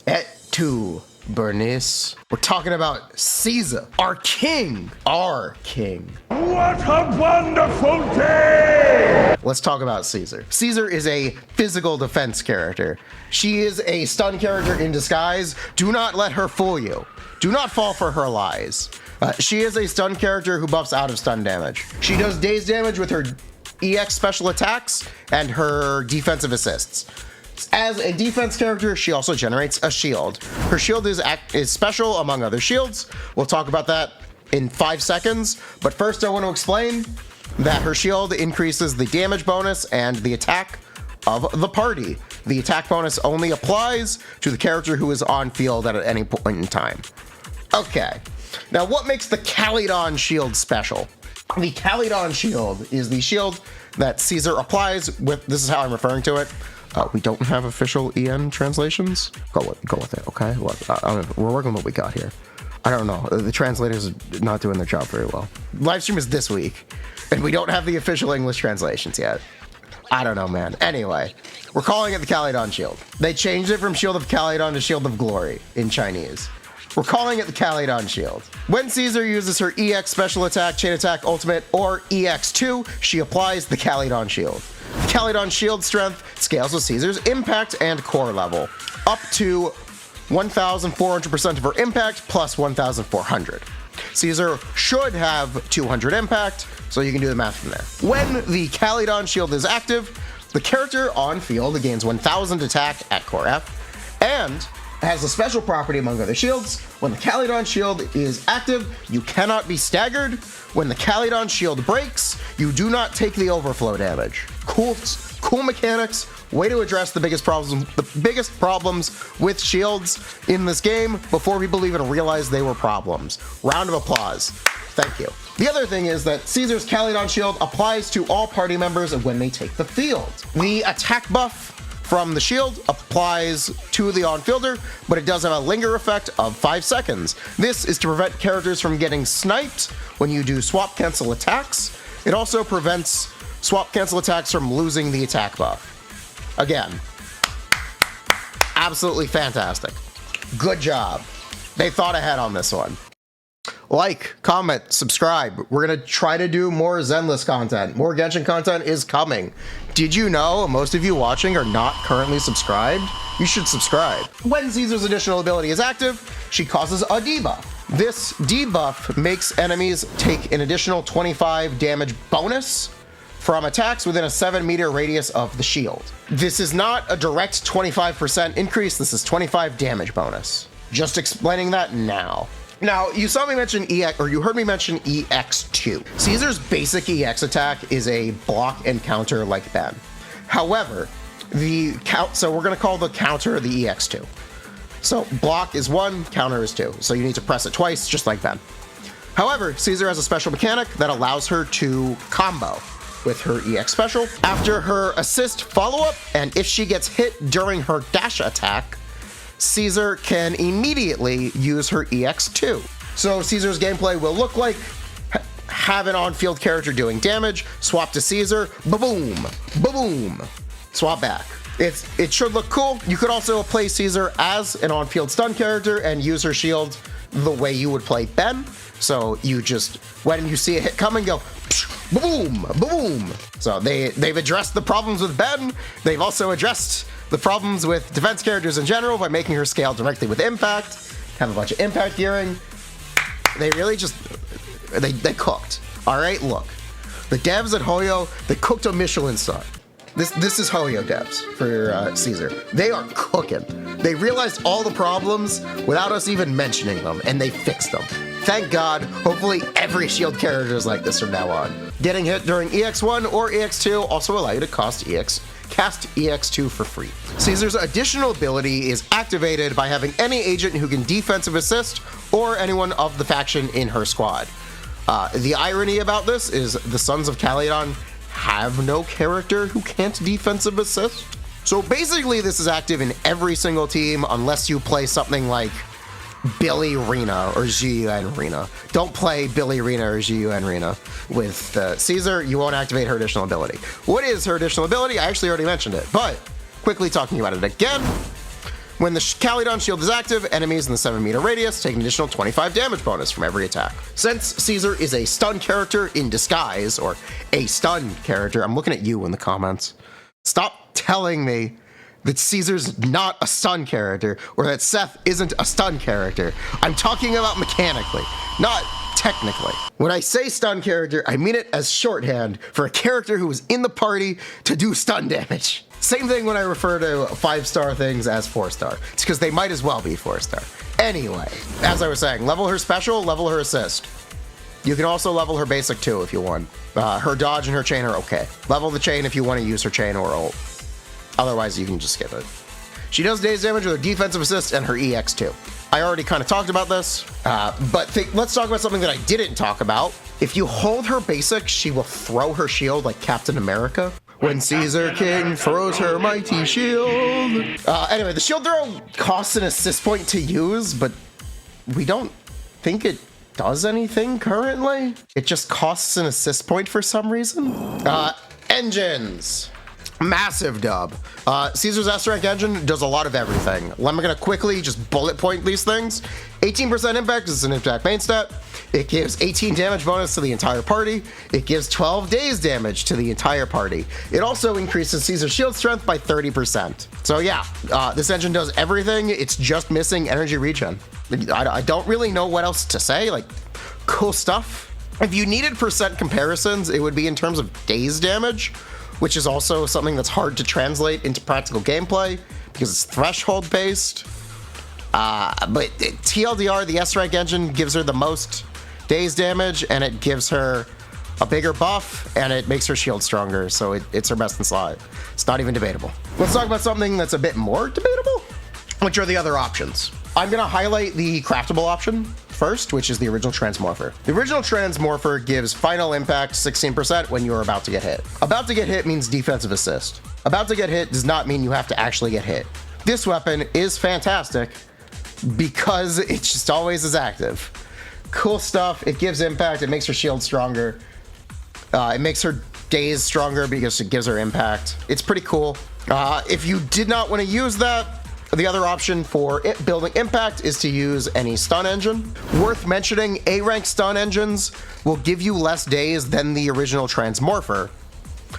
Et tu, Bernice. We're talking about Caesar, our king. Our king. What a wonderful day! Let's talk about Caesar. Caesar is a physical defense character. She is a stun character in disguise. Do not let her fool you. Do not fall for her lies. She is a stun character who buffs out of stun damage. She does daze damage with her EX special attacks and her defensive assists. As a defense character, she also generates a shield. Her shield is special among other shields. We'll talk about that in 5 seconds. But first I want to explain that her shield increases the damage bonus and the attack of the party. The attack bonus only applies to the character who is on field at any point in time. Okay, now what makes the Calydon shield special? The Calydon shield is the shield that Caesar applies with, this is how I'm referring to it. We don't have official EN translations. Go with it, okay? Look, we're working with what we got here. I don't know, the translators are not doing their job very well. Livestream is this week, and we don't have the official English translations yet. I don't know, man. Anyway, we're calling it the Calydon shield. They changed it from Shield of Calydon to Shield of Glory in Chinese. We're calling it the Calydon shield. When Caesar uses her EX special attack, chain attack, ultimate, or EX2, she applies the Calydon shield. The Calydon shield strength scales with Caesar's impact and core level, up to 1,400% of her impact plus 1,400. Caesar should have 200 impact, so you can do the math from there. When the Calydon shield is active, the character on field gains 1,000 attack at core F, and has a special property among other shields. When the Calydon shield is active, you cannot be staggered. When the Calydon shield breaks, you do not take the overflow damage. Cool mechanics, way to address the biggest problems with shields in this game before people even realized they were problems. Round of applause. Thank you. The other thing is that Caesar's Calydon shield applies to all party members when they take the field. The attack buff from the shield applies to the on-fielder, but it does have a linger effect of 5 seconds. This is to prevent characters from getting sniped when you do swap cancel attacks. It also prevents swap cancel attacks from losing the attack buff. Again, absolutely fantastic. Good job. They thought ahead on this one. Like, comment, subscribe. We're gonna try to do more Zenless content. More Genshin content is coming. Did you know most of you watching are not currently subscribed? You should subscribe. When Caesar's additional ability is active, she causes a debuff. This debuff makes enemies take an additional 25 damage bonus from attacks within a 7-meter radius of the shield. This is not a direct 25% increase, this is 25 damage bonus. Just explaining that now. Now, you saw me mention EX, or you heard me mention EX2. Caesar's basic EX attack is a block and counter like Ben. However, so we're gonna call the counter the EX2. So block is 1, counter is 2. So you need to press it twice, just like Ben. However, Caesar has a special mechanic that allows her to combo with her EX special. After her assist follow-up, and if she gets hit during her dash attack, Caesar can immediately use her EX2. So Caesar's gameplay will look like have an on-field character doing damage, swap to Caesar, ba-boom, ba-boom, swap back. It should look cool. You could also play Caesar as an on-field stun character and use her shield the way you would play Ben. So you just, when you see a hit coming, go boom, boom. So they've addressed the problems with Ben. They've also addressed the problems with defense characters in general by making her scale directly with impact, have a bunch of impact gearing. They really just, they cooked. All right, look, the devs at Hoyo, they cooked a Michelin star. This is Hoyo devs for Caesar. They are cooking. They realized all the problems without us even mentioning them, and they fixed them. Thank God. Hopefully every shield character is like this from now on. Getting hit during EX1 or EX2 also allow you to cast EX2 for free. Caesar's additional ability is activated by having any agent who can defensive assist or anyone of the faction in her squad. The irony about this is the Sons of Calydon have no character who can't defensive assist. So basically this is active in every single team unless you play something like Billy Rena or GUN Rena. Don't play Billy Rena or GUN Rena with Caesar. You won't activate her additional ability. What is her additional ability? I actually already mentioned it, but quickly talking about it again. When the Calydon shield is active, enemies in the 7-meter radius take an additional 25 damage bonus from every attack. Since Caesar is a stun character in disguise, or a stun character, I'm looking at you in the comments. Stop telling me that Caesar's not a stun character, or that Seth isn't a stun character. I'm talking about mechanically, not technically. When I say stun character, I mean it as shorthand for a character who is in the party to do stun damage. Same thing when I refer to 5-star things as 4-star. It's because they might as well be 4-star. Anyway, as I was saying, level her special, level her assist. You can also level her basic too if you want. Her dodge and her chain are okay. Level the chain if you want to use her chain or ult. Otherwise, you can just skip it. She does daze damage with her defensive assist and her EX too. I already kind of talked about this, but let's talk about something that I didn't talk about. If you hold her basic, she will throw her shield like Captain America. When Caesar King throws her mighty shield. Anyway, the shield throw costs an assist point to use, but we don't think it does anything currently. It just costs an assist point for some reason. Engines. Massive dub. Caesar's S-Rank engine does a lot of everything. I'm gonna quickly just bullet point these things. 18% impact is an impact main stat. It gives 18 damage bonus to the entire party. It gives 12 days damage to the entire party. It also increases Caesar's shield strength by 30%. So yeah, this engine does everything. It's just missing energy regen. I don't really know what else to say. Like, cool stuff. If you needed percent comparisons, it would be in terms of days damage, which is also something that's hard to translate into practical gameplay because it's threshold based. But TLDR, the S-Rank engine gives her the most days damage, and it gives her a bigger buff, and it makes her shield stronger, so it's her best in slot. It's not even debatable. Let's talk about something that's a bit more debatable, which are the other options. I'm gonna highlight the craftable option first, which is the original Transmorpher. The original Transmorpher gives final impact 16% when you are about to get hit. About to get hit means defensive assist. About to get hit does not mean you have to actually get hit. This weapon is fantastic because it just always is active. Cool stuff. It gives impact. It makes her shield stronger. It makes her days stronger because it gives her impact. It's pretty cool. If you did not want to use that, the other option for building impact is to use any stun engine. Worth mentioning, A-rank stun engines will give you less days than the original Transmorpher,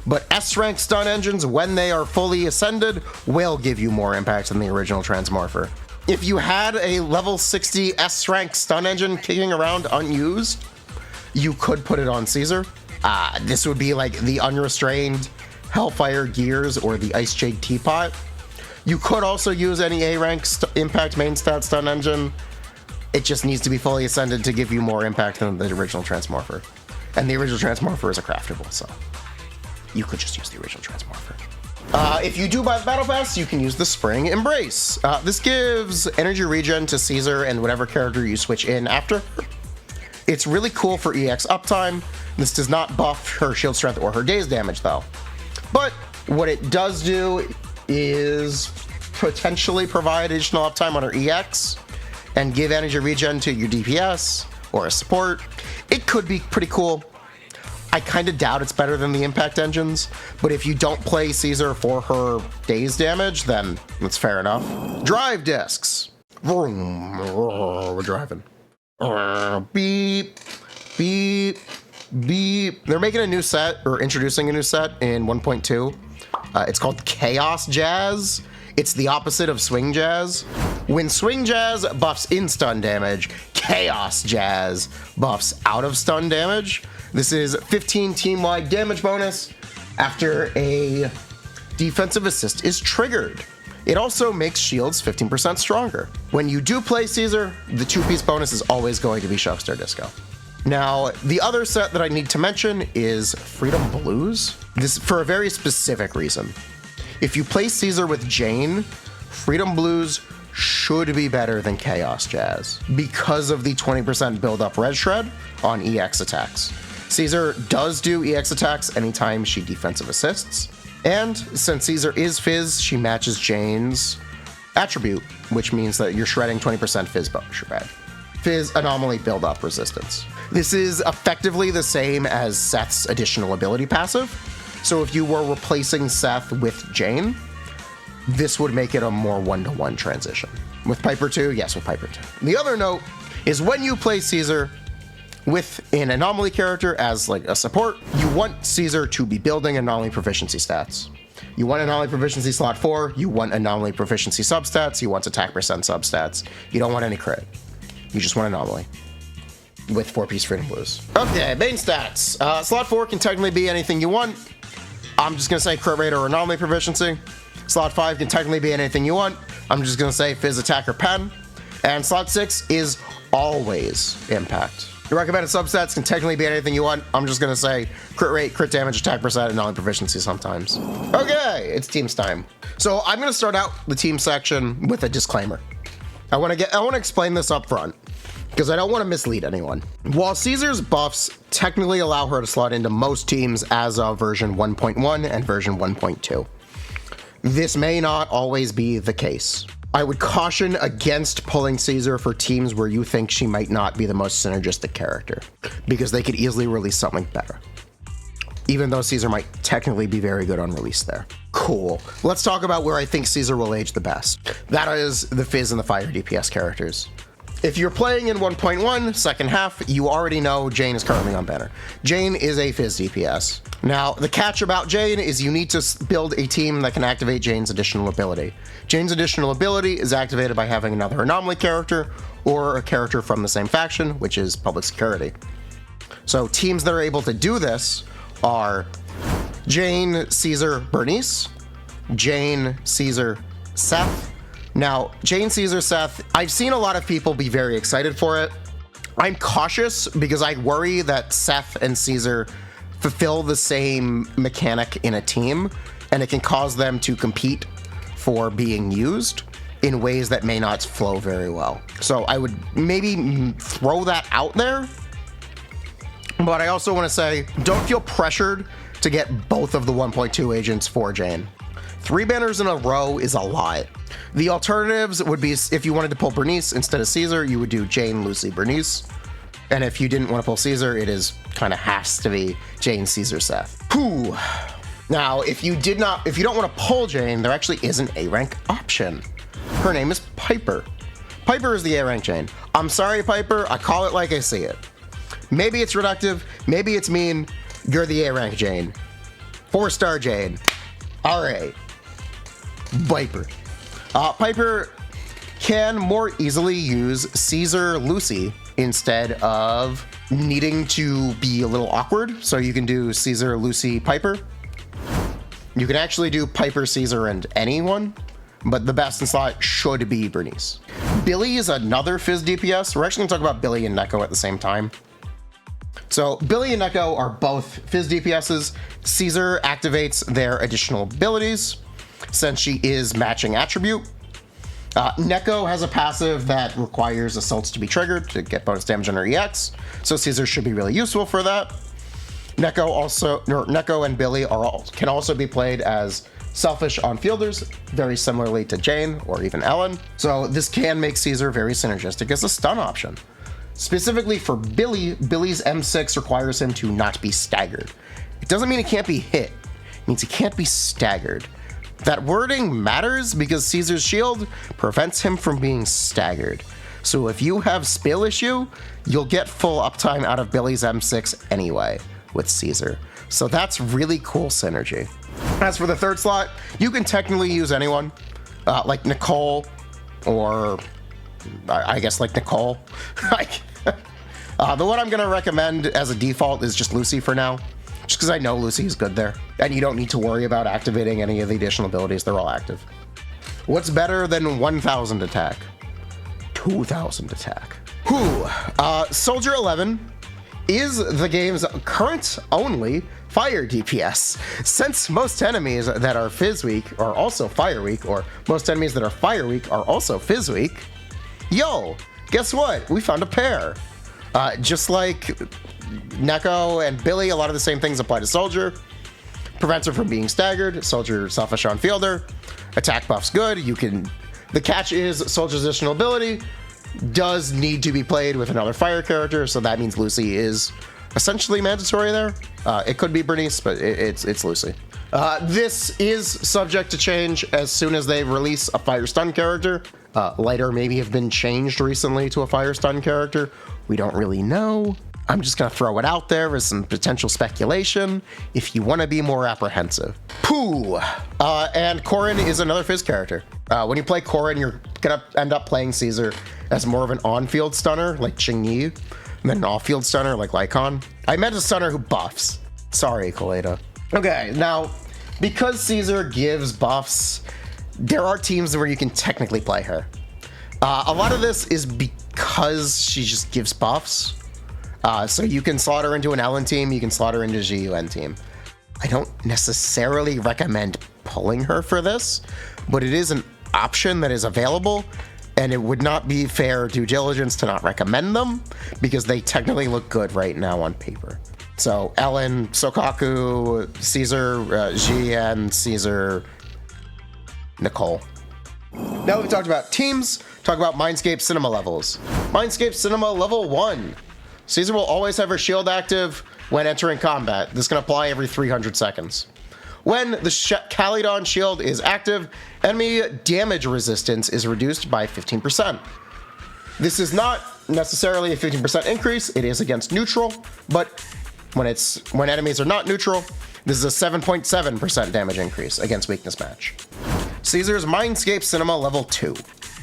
but S-rank stun engines, when they are fully ascended, will give you more impact than the original Transmorpher. If you had a level 60 S-rank stun engine kicking around unused, you could put it on Caesar. This would be like the unrestrained Hellfire Gears or the Ice Jade Teapot. You could also use any A-rank impact main stat stun engine. It just needs to be fully ascended to give you more impact than the original Transmorpher. And the original Transmorpher is a craftable, so you could just use the original Transmorpher. If you do buy the Battle Pass, you can use the Spring Embrace. This gives energy regen to Caesar and whatever character you switch in after her. It's really cool for EX uptime. This does not buff her shield strength or her days damage though. But what it does do is potentially provide additional uptime on her EX and give energy regen to your DPS or a support. It could be pretty cool. I kind of doubt it's better than the impact engines, but if you don't play Caesar for her days damage, then that's fair enough. Drive discs. Vroom. We're driving. Beep, beep, beep. They're making a new set, or introducing a new set in 1.2. It's called Chaos Jazz. It's the opposite of Swing Jazz. When Swing Jazz buffs in stun damage, Chaos Jazz buffs out of stun damage. This is 15 team-wide damage bonus after a defensive assist is triggered. It also makes shields 15% stronger. When you do play Caesar, the 2-piece bonus is always going to be Shuckstar Disco. Now, the other set that I need to mention is Freedom Blues. This for a very specific reason. If you play Caesar with Jane, Freedom Blues should be better than Chaos Jazz because of the 20% build-up Red Shred on EX attacks. Caesar does do EX attacks anytime she defensive assists, and since Caesar is Fizz, she matches Jane's attribute, which means that you're shredding 20% Fizz shred. Fizz anomaly build-up resistance. This is effectively the same as Seth's additional ability passive, so if you were replacing Seth with Jane, this would make it a more one-to-one transition. With Piper 2, yes, with Piper 2. The other note is when you play Caesar with an anomaly character as like a support, you want Caesar to be building anomaly proficiency stats. You want anomaly proficiency slot 4, you want anomaly proficiency substats, you want attack percent substats. You don't want any crit. You just want anomaly with 4-piece freedom blues. Okay, main stats. Slot 4 can technically be anything you want. I'm just gonna say crit rate or anomaly proficiency. Slot 5 can technically be anything you want. I'm just gonna say Fizz, Attack, or Pen. And slot 6 is always Impact. The recommended substats can technically be anything you want. I'm just gonna say crit rate, crit damage, attack percent, and anomaly proficiency sometimes. Okay, it's teams time. So I'm gonna start out the team section with a disclaimer. I wanna explain this up front, because I don't want to mislead anyone. While Caesar's buffs technically allow her to slot into most teams as of version 1.1 and version 1.2, this may not always be the case. I would caution against pulling Caesar for teams where you think she might not be the most synergistic character, because they could easily release something better, even though Caesar might technically be very good on release there. Cool. Let's talk about where I think Caesar will age the best. That is the Fizz and the Fire DPS characters. If you're playing in 1.1, second half, you already know Jane is currently on banner. Jane is a Fizz DPS. Now, the catch about Jane is you need to build a team that can activate Jane's additional ability. Jane's additional ability is activated by having another anomaly character or a character from the same faction, which is Public Security. So teams that are able to do this are Jane, Caesar, Bernice, Jane, Caesar, Seth. Now, Jane, Caesar, Seth, I've seen a lot of people be very excited for it. I'm cautious because I worry that Seth and Caesar fulfill the same mechanic in a team, and it can cause them to compete for being used in ways that may not flow very well. So I would maybe throw that out there. But I also want to say, don't feel pressured to get both of the 1.2 agents for Jane. 3 banners in a row is a lot. The alternatives would be, if you wanted to pull Bernice instead of Caesar, you would do Jane, Lucy, Bernice. And if you didn't want to pull Caesar, it is kind of has to be Jane, Caesar, Seth. Whew. Now, if you don't want to pull Jane, there actually is an A rank option. Her name is Piper. Piper is the A rank Jane. I'm sorry, Piper, I call it like I see it. Maybe it's reductive, maybe it's mean. You're the A rank Jane. 4-star Jane. All right. Piper. Piper can more easily use Caesar Lucy instead of needing to be a little awkward. So you can do Caesar Lucy Piper. You can actually do Piper, Caesar, and anyone, but the best in slot should be Bernice. Billy is another Fizz DPS. We're actually gonna talk about Billy and Neko at the same time. So Billy and Neko are both Fizz DPSs. Caesar activates their additional abilities since she is matching attribute. Neko has a passive that requires assaults to be triggered to get bonus damage on her EX, so Caesar should be really useful for that. Neko and Billy can also be played as selfish on fielders, very similarly to Jane or even Ellen. So this can make Caesar very synergistic as a stun option. Specifically for Billy, Billy's M6 requires him to not be staggered. It doesn't mean he can't be hit, it means he can't be staggered. That wording matters because Caesar's shield prevents him from being staggered. So if you have spill issue, you'll get full uptime out of Billy's M6 anyway with Caesar. So that's really cool synergy. As for the third slot, you can technically use anyone, like Nicole, or I guess like Nicole. The one I'm gonna recommend as a default is just Lucy for now, just because I know Lucy is good there, and you don't need to worry about activating any of the additional abilities. They're all active. What's better than 1,000 attack? 2,000 attack. Soldier 11 is the game's current only fire DPS. Since most enemies that are Fizz weak are also fire weak, or most enemies that are fire weak are also Fizz weak, yo, guess what? We found a pair. Just like Neko and Billy, a lot of the same things apply to Soldier. Prevents her from being staggered. Soldier selfish on fielder. Attack buff's good. The catch is Soldier's additional ability does need to be played with another fire character, so that means Lucy is essentially mandatory there. It could be Bernice, but it's Lucy. This is subject to change as soon as they release a fire stun character. Lighter maybe have been changed recently to a fire stun character. We don't really know. I'm just gonna throw it out there as some potential speculation if you want to be more apprehensive. Pooh! And Corrin is another Fizz character. When you play Corrin, you're gonna end up playing Caesar as more of an on-field stunner like Qingyi, and then an off-field stunner like Lycon. I meant a stunner who buffs. Sorry, Kaleda. Okay, now, because Caesar gives buffs, there are teams where you can technically play her. A lot of this is because she just gives buffs. So you can slot her into an Ellen team, you can slot her into a GUN team. I don't necessarily recommend pulling her for this, but it is an option that is available, and it would not be fair due diligence to not recommend them, because they technically look good right now on paper. So Ellen, Sokaku, Caesar, GN, Caesar, Nicole. Now we've talked about teams, talk about Mindscape Cinema levels. Mindscape Cinema level 1. Caesar will always have her shield active when entering combat. This can apply every 300 seconds. When the Calydon shield is active, enemy damage resistance is reduced by 15%. This is not necessarily a 15% increase, it is against neutral, but when enemies are not neutral, this is a 7.7% damage increase against weakness match. Caesar's Mindscape Cinema level 2.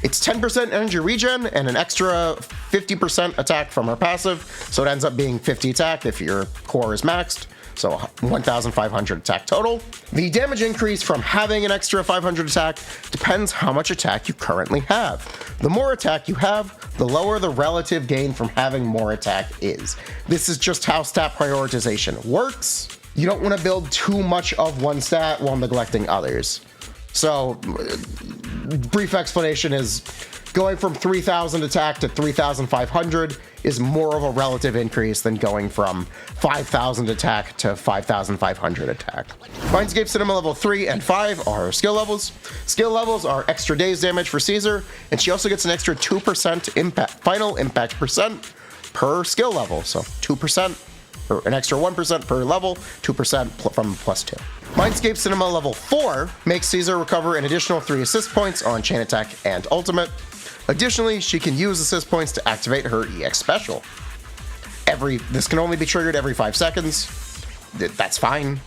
It's 10% energy regen and an extra 50% attack from her passive, so it ends up being 50 attack if your core is maxed, so 1,500 attack total. The damage increase from having an extra 500 attack depends how much attack you currently have. The more attack you have, the lower the relative gain from having more attack is. This is just how stat prioritization works. You don't want to build too much of one stat while neglecting others. So, brief explanation is going from 3,000 attack to 3,500 is more of a relative increase than going from 5,000 attack to 5,500 attack. Mindscape Cinema level 3 and 5 are skill levels. Skill levels are extra days damage for Caesar, and she also gets an extra 2% impact, final impact percent per skill level. So 2%, or an extra 1% per level, 2% from +2. Mindscape Cinema level 4 makes Caesar recover an additional 3 assist points on chain attack and ultimate. Additionally, she can use assist points to activate her EX special. This can only be triggered every 5 seconds. That's fine.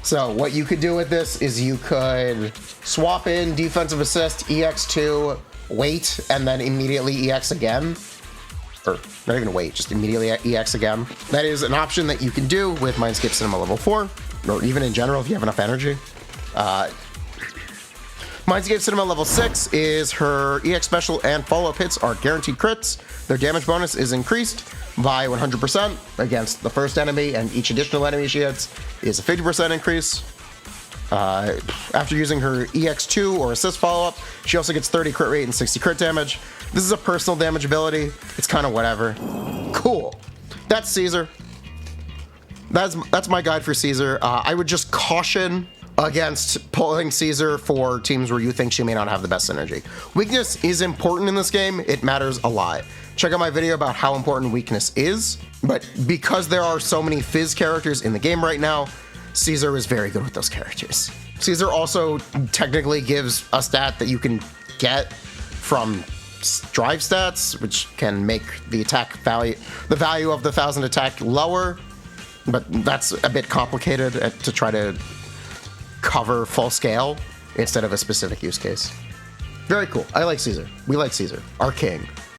So what you could do with this is you could swap in defensive assist, EX2, wait, and then immediately EX again. Or not even wait, just immediately EX again. That is an option that you can do with Mindscape Cinema level 4, or even in general if you have enough energy. Mindscape Cinema level 6 is her EX special and follow-up hits are guaranteed crits. Their damage bonus is increased by 100% against the first enemy, and each additional enemy she hits is a 50% increase. After using her EX2 or assist follow-up, she also gets 30 crit rate and 60 crit damage. This is a personal damage ability. It's kind of whatever. Cool. That's Caesar. That's my guide for Caesar. I would just caution against pulling Caesar for teams where you think she may not have the best synergy. Weakness is important in this game. It matters a lot. Check out my video about how important weakness is, but because there are so many Fizz characters in the game right now, Caesar is very good with those characters. Caesar also technically gives a stat that you can get from drive stats, which can make the attack value, the value of the 1,000 attack lower, but that's a bit complicated to try to cover full scale instead of a specific use case. Very cool. I like Caesar. We like Caesar, our king.